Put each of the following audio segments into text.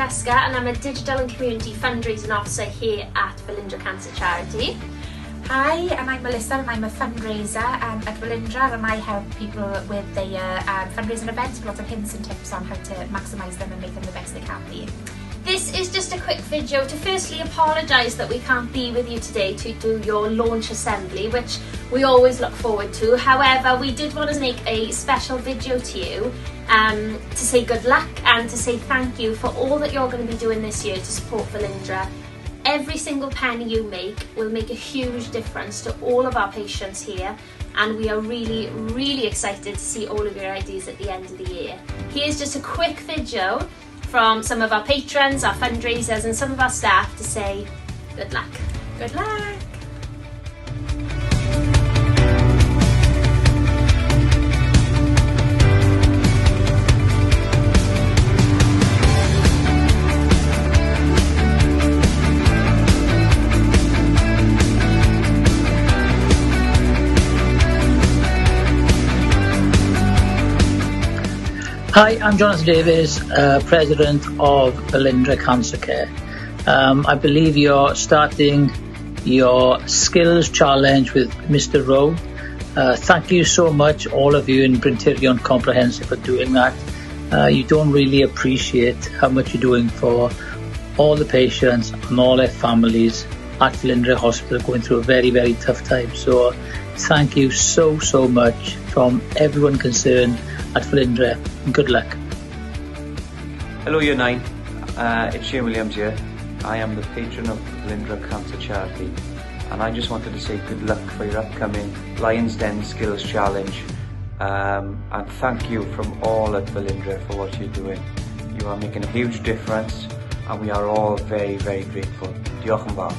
Francesca and I'm a Digital and Community Fundraising Officer here at Velindre Cancer Charity. Hi, and I'm Melissa and I'm a fundraiser at Velindre, and I help people with their fundraising events with lots of hints and tips on how to maximise them and make them the best they can be. This is just a quick video to firstly apologise that we can't be with you today to do your launch assembly, which we always look forward to. However, we did want to make a special video to you to say good luck and to say thank you for all that you're going to be doing this year to support Velindre. Every single penny you make will make a huge difference to all of our patients here, and we are really, really excited to see all of your ideas at the end of the year. Here's just a quick video from some of our patrons, our fundraisers and some of our staff to say good luck. Good luck! Hi, I'm Jonathan Davies, President of Velindre Cancer Care. I believe you're starting your skills challenge with Mr. Rowe. Thank you so much, all of you in Brintirion Comprehensive, for doing that. You don't really appreciate how much you're doing for all the patients and all their families at Velindre Hospital going through a very, very tough time. So thank you so much from everyone concerned at Velindre. Good luck. Hello Year 9, it's Shane Williams here. I am the patron of Velindre Cancer Charity, and I just wanted to say good luck for your upcoming Lions Den Skills Challenge, and thank you from all at Velindre for what you're doing. You are making a huge difference and we are all very, very grateful. Diolch yn fawr.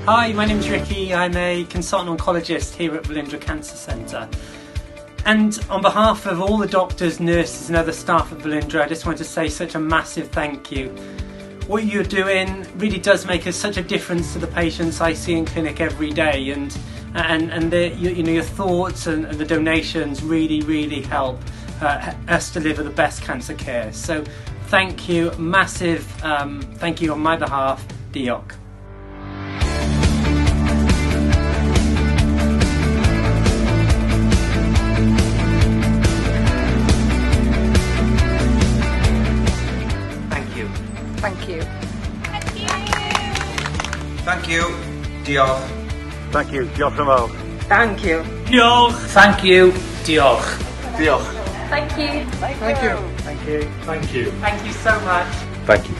Hi, my name's Ricky. I'm a consultant oncologist here at Velindre Cancer Centre. And on behalf of all the doctors, nurses and other staff at Velindre, I just want to say such a massive thank you. What you're doing really does make such a difference to the patients I see in clinic every day, and your thoughts and the donations really help us deliver the best cancer care. So thank you, massive thank you on my behalf. Diolch. Thank you. Thank you. Thank you. Diolch. Thank you. Diolch yn fawr. Thank you. Diolch. Thank you. Diolch. Diolch. Thank you. Thank you. Thank you. Thank you so much. Thank you.